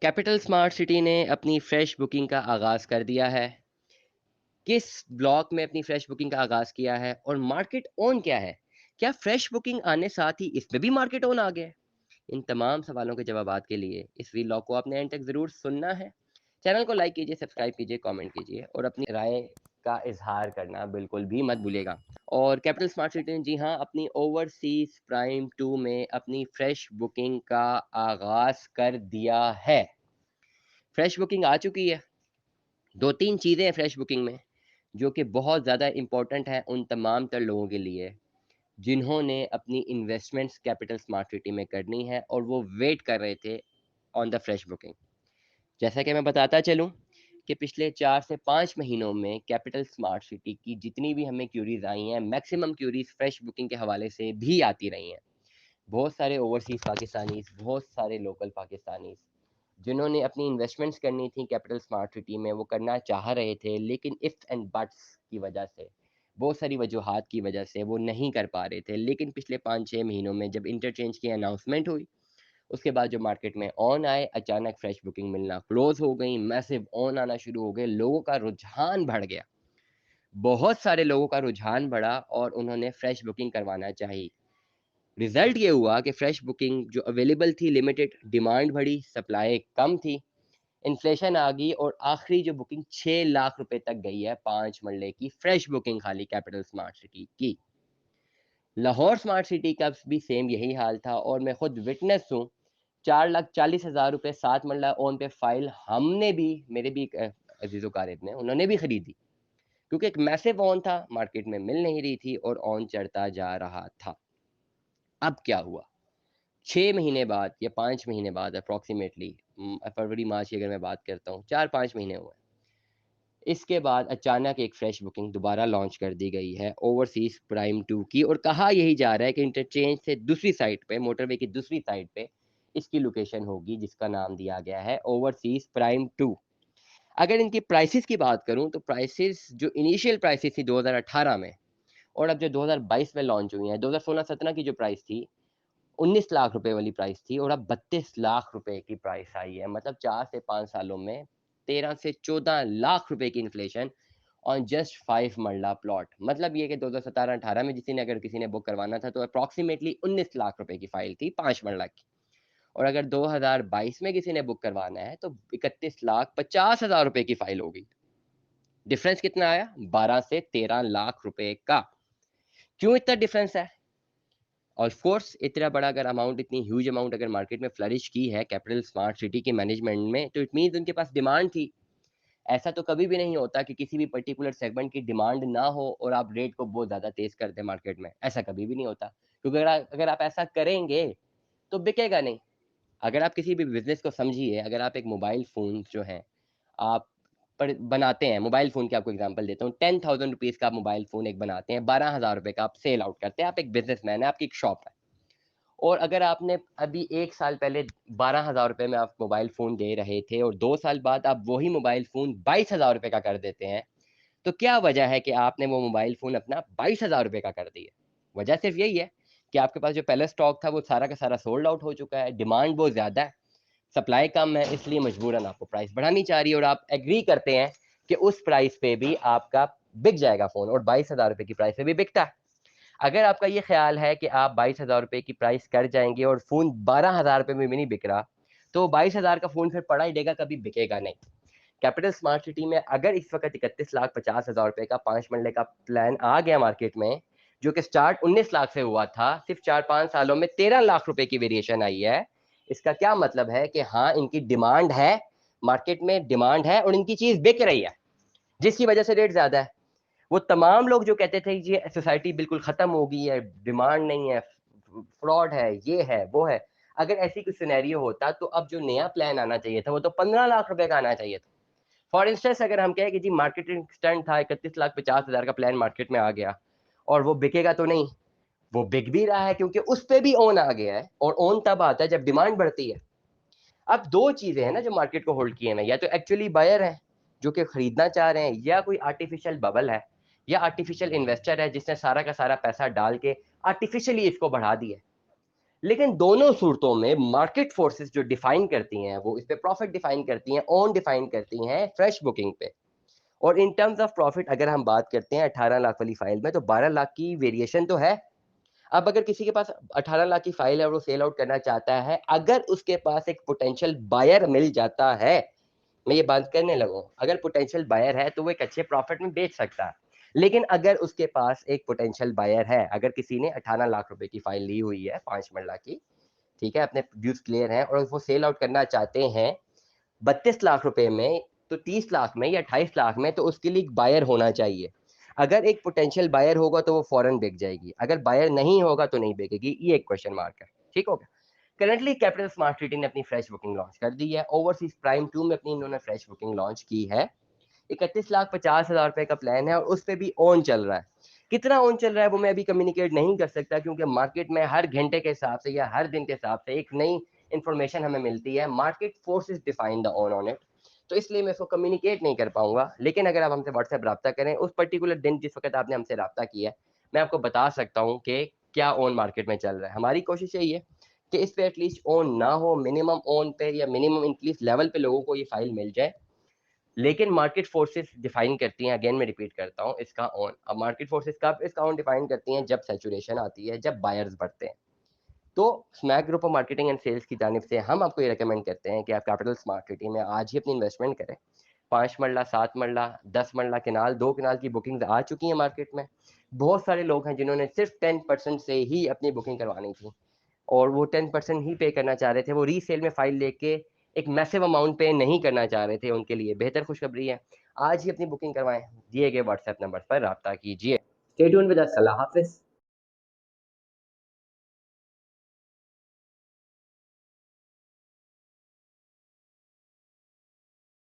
Capital smart city ने अपनी fresh booking का आगाज़ कर दिया है। किस ब्लॉक में अपनी फ्रेश बुकिंग का आगाज़ किया है और मार्केट ऑन क्या है? क्या फ्रेश बुकिंग आने साथ ही इसमें भी मार्केट ऑन आ गया है? इन तमाम सवालों के जवाबात के लिए इस व्लॉग को आपने एंड तक ज़रूर सुनना है। चैनल को लाइक कीजिए, सब्सक्राइब कीजिए, कमेंट कीजिए और अपनी राय का इज़हार करना बिल्कुल भी मत भूलिएगा। और कैपिटल स्मार्ट सिटी ने जी हाँ, अपनी ओवरसीज़ प्राइम 2 में अपनी फ्रेश बुकिंग का आगाज़ कर दिया है। फ्रेश बुकिंग आ चुकी है। 2-3 चीज़ें हैं फ्रेश बुकिंग में, जो कि बहुत ज़्यादा इम्पोर्टेंट हैं उन तमाम तर लोगों के लिए, जिन्होंने अपनी इन्वेस्टमेंट्स कैपिटल स्मार्ट सिटी में करनी है और वो वेट कर रहे थे ऑन द फ्रेश बुकिंग। जैसा कि मैं बताता चलूँ कि पिछले 4 से 5 महीनों में कैपिटल स्मार्ट सिटी की जितनी भी हमें क्यूरीज़ आई हैं, मैक्सिमम क्यूरीज़ फ्रेश बुकिंग के हवाले से भी आती रही हैं। बहुत सारे ओवरसीज़ पाकिस्तानीज़, बहुत सारे लोकल पाकिस्तानीज़, जिन्होंने अपनी इन्वेस्टमेंट्स करनी थी कैपिटल स्मार्ट सिटी में, वो करना चाह रहे थे, लेकिन इफ़्स एंड बट्स की वजह से, बहुत सारी वजूहात की वजह से वो नहीं कर पा रहे थे। लेकिन पिछले 5-6 महीनों में जब इंटरचेंज की अनाउंसमेंट हुई, उसके बाद जो मार्केट में ऑन आए, अचानक फ्रेश बुकिंग मिलना क्लोज़ हो गई, मैसिव ऑन आना शुरू हो गए, लोगों का रुझान बढ़ गया। बहुत सारे लोगों का रुझान बढ़ा और उन्होंने फ्रेश बुकिंग करवाना चाहिए। रिजल्ट ये हुआ कि फ्रेश बुकिंग जो अवेलेबल थी लिमिटेड, डिमांड बढ़ी, सप्लाई कम थी, इन्फ्लेशन आ गई और आखिरी जो बुकिंग 6 लाख रुपए तक गई है 5 मरले की फ्रेश बुकिंग खाली कैपिटल स्मार्ट सिटी की। लाहौर स्मार्ट सिटी का भी सेम यही हाल था और मैं खुद विटनेस हूँ। 4,40,000 रुपए 7 मरला ओन पे फाइल हमने भी, मेरे भी एक अजीज़ो कारब ने, उन्होंने भी खरीदी, क्योंकि एक मैसिव ऑन था, मार्केट में मिल नहीं रही थी और ऑन चढ़ता जा रहा था। अब क्या हुआ? 6 महीने बाद या 5 महीने बाद अप्रॉक्सिमेटली, फरवरी मार्च की अगर मैं बात करता हूँ, 4-5 महीने हुए। इसके बाद अचानक एक फ्रेश बुकिंग दोबारा लॉन्च कर दी गई है ओवरसीज़ प्राइम 2 की और कहा यही जा रहा है कि इंटरचेंज से दूसरी साइड पे, मोटरवे की दूसरी साइड पे इसकी लोकेशन होगी, जिसका नाम दिया गया है ओवरसीज़ प्राइम 2। अगर इनकी प्राइसेज़ की बात करूँ तो प्राइसेज़ जो इनिशियल प्राइसेज़ थी 2018 में और अब जो 2022 में लॉन्च हुई हैं, 2016-17 की जो प्राइस थी 19 लाख रुपए वाली प्राइस थी और अब 32 लाख रुपए की प्राइस आई है। मतलब 4 से 5 सालों में 13 से 14 लाख रुपए की इन्फ्लेशन ऑन जस्ट 5 मरला प्लॉट। मतलब ये कि 2017-18 में किसी ने बुक करवाना था तो अप्रॉक्सिमेटली 19 लाख रुपए की फाइल थी 5 मरला की। और अगर 2022 में किसी ने बुक करवाना है तो 31 लाख 50 हज़ार रुपए की फाइल होगी। डिफरेंस कितना आया? 12 से 13 लाख रुपए का। क्यों इतना डिफरेंस है? ऑफ कोर्स इतना बड़ा अगर अमाउंट, इतनी ह्यूज अमाउंट अगर मार्केट में फ्लरिश की है कैपिटल स्मार्ट सिटी के मैनेजमेंट में, तो इट मीन्स उनके पास डिमांड थी। ऐसा तो कभी भी नहीं होता कि किसी भी पर्टिकुलर सेगमेंट की डिमांड ना हो और आप रेट को बहुत ज़्यादा तेज़ कर दें मार्केट में, ऐसा कभी भी नहीं होता। क्योंकि अगर आप ऐसा करेंगे, तो बिकेगा नहीं। अगर आप किसी भी बिज़नेस को समझिए, अगर आप एक मोबाइल फ़ोन जो है, आप बनाते हैं, मोबाइल फ़ोन की आपको एग्ज़ाम्पल देता हूँ, 10,000 रुपीज़ का आप मोबाइल फ़ोन एक बनाते हैं, 12,000 रुपए का आप सेल आउट करते हैं, आप एक बिज़नेसमैन हैं, आपकी एक शॉप है। और अगर आपने अभी 1 साल पहले 12,000 रुपए में आप मोबाइल फ़ोन दे रहे थे और 2 साल बाद आप वही मोबाइल फ़ोन 22,000 रुपए का कर देते हैं, तो क्या वजह है कि आपने वो मोबाइल फ़ोन अपना 22,000 रुपए का कर दिया? वजह सिर्फ़ यही है कि आपके पास जो पहले स्टॉक था वो सारा का सारा सोल्ड आउट हो चुका है, डिमांड बहुत ज़्यादा है, सप्लाई कम है, इसलिए मजबूरन आपको प्राइस बढ़ानी चाह रही है और आप एग्री करते हैं कि उस प्राइस पे भी आपका बिक जाएगा फ़ोन और 22,000 रुपए की प्राइस पे भी बिकता है। अगर आपका ये ख़्याल है कि आप 22,000 रुपए की प्राइस कर जाएँगे और फ़ोन 12,000 रुपए में भी नहीं बिक रहा, तो 22,000 का फ़ोन फिर पड़ा ही रहेगा, कभी बिकेगा नहीं। कैपिटल स्मार्ट सिटी में अगर इस वक़्त 31,50,000 रुपए का 5 मरले का प्लान आ गया मार्केट में, जो कि स्टार्ट 19 लाख से हुआ था, सिर्फ़ 4-5 सालों में 13 लाख रुपए की वेरिएशन आई है। इसका क्या मतलब है कि हाँ, इनकी डिमांड है, मार्केट में डिमांड है और इनकी चीज़ बिक रही है, जिसकी वजह से रेट ज़्यादा है। वो तमाम लोग जो कहते थे ये सोसाइटी बिल्कुल खत्म हो गई है, डिमांड नहीं है, फ्रॉड है, ये है, वो है। अगर ऐसी कोई सिनेरियो होता तो अब जो नया प्लान आना चाहिए था वो तो 15 लाख रुपए का आना चाहिए था। फॉर इंस्टेंस अगर हम कहें कि जी मार्केटिंग स्टंट था, 31,50,000 का प्लान मार्केट में आ गया और वो बिकेगा तो नहीं, वो बिक भी रहा है क्योंकि उस पे भी ओन आ गया है और ओन तब आता है जब डिमांड बढ़ती है। अब 2 चीज़ें हैं ना जो मार्केट को होल्ड किए हुए हैं, या तो एक्चुअली बायर हैं, जो कि खरीदना चाह रहे हैं, या कोई आर्टिफिशियल बबल है, या आर्टिफिशियल इन्वेस्टर है जिसने सारा का सारा पैसा डाल के आर्टिफिशियली इसको बढ़ा दिया है। लेकिन दोनों सूरतों में मार्केट फोर्सेस जो डिफाइन करती हैं, वो इस पे प्रॉफिट डिफाइन करती हैं, ओन डिफाइन करती हैं फ्रेश बुकिंग पे। और इन टर्म्स ऑफ प्रॉफिट अगर हम बात करते हैं 18 लाख वाली फाइल में, तो 12 लाख की वेरिएशन तो है। अब अगर किसी के पास 18 लाख की फाइल है और वो सेल आउट करना चाहता है, अगर उसके पास एक पोटेंशियल बायर मिल जाता है, मैं ये बात करने लगा हूं, अगर पोटेंशियल बायर है तो वो एक अच्छे प्रॉफिट में बेच सकता है। लेकिन अगर उसके पास एक पोटेंशियल बायर है, अगर किसी ने 18 लाख रुपए की फाइल ली हुई है 5 मरला की, ठीक है, अपने व्यूज क्लियर हैं और वो सेल आउट करना चाहते हैं 32 लाख रुपए में, तो 30 लाख में या 28 लाख में, तो उसके लिए एक बायर होना चाहिए। अगर एक पोटेंशियल बायर होगा तो वो फौरन बिक जाएगी, अगर बायर नहीं होगा तो नहीं बिकेगी। ये एक क्वेश्चन मार्क है, ठीक हो गया। करंटली कैपिटल स्मार्ट ट्रेडिंग ने अपनी फ्रेश बुकिंग लॉन्च कर दी है। ओवरसीज प्राइम 2 में अपनी इन्होंने फ्रेश बुकिंग लॉन्च की है। 31,50,000 रुपए का प्लान है और उस पे भी ऑन चल रहा है। कितना ऑन चल रहा है वो मैं अभी कम्युनिकेट नहीं कर सकता, क्योंकि मार्केट में हर घंटे के हिसाब से या हर दिन के हिसाब से एक नई इंफॉर्मेशन हमें मिलती है। Market forces define the on it, तो इसलिए मैं इसको कम्युनिकेट नहीं कर पाऊंगा। लेकिन अगर आप हमसे व्हाट्सएप रब्ता करें उस पर्टिकुलर दिन जिस वक्त आपने हमसे रब्ता किया है, मैं आपको बता सकता हूँ कि क्या ऑन मार्केट में चल रहा है। हमारी कोशिश यही है कि इस पे एटलीस्ट ऑन ना हो, मिनिमम ऑन पे या मिनिमम इंक्रीज लेवल पे लोगों को ये फाइल मिल जाए। लेकिन मार्केट फोर्सेस डिफाइन करती हैं, अगेन मैं रिपीट करता हूँ, इसका ऑन। अब मार्केट फोर्सेस कब इसका ऑन डिफाइन करती हैं? जब सैचुरेशन आती है, जब बायर्स बढ़ते हैं। तो smack group of marketing and sales की जानिब से हम आपको ये रेकमेंड करते हैं कि आप कैपिटल स्मार्ट सिटी में आज ही अपनी इन्वेस्टमेंट करें। 5 मरला, 7 मरला, 10 मरला केनाल, 2 केनाल की बुकिंग आ चुकी है मार्केट में। बहुत सारे लोग हैं जिन्होंने सिर्फ 10% से ही अपनी बुकिंग करवानी थी और वो 10% ही पे करना चाह रहे थे। वो रीसेल में फाइल लेके एक मैसिव अमाउंट पे नहीं करना चाह रहे थे। उनके लिए बेहतर खुशखबरी है, आज ही अपनी बुकिंग करवाएं। दिए गए व्हाट्सएप नंबर पर राब्ता कीजिए। Stay tuned with us. Allah Hafiz.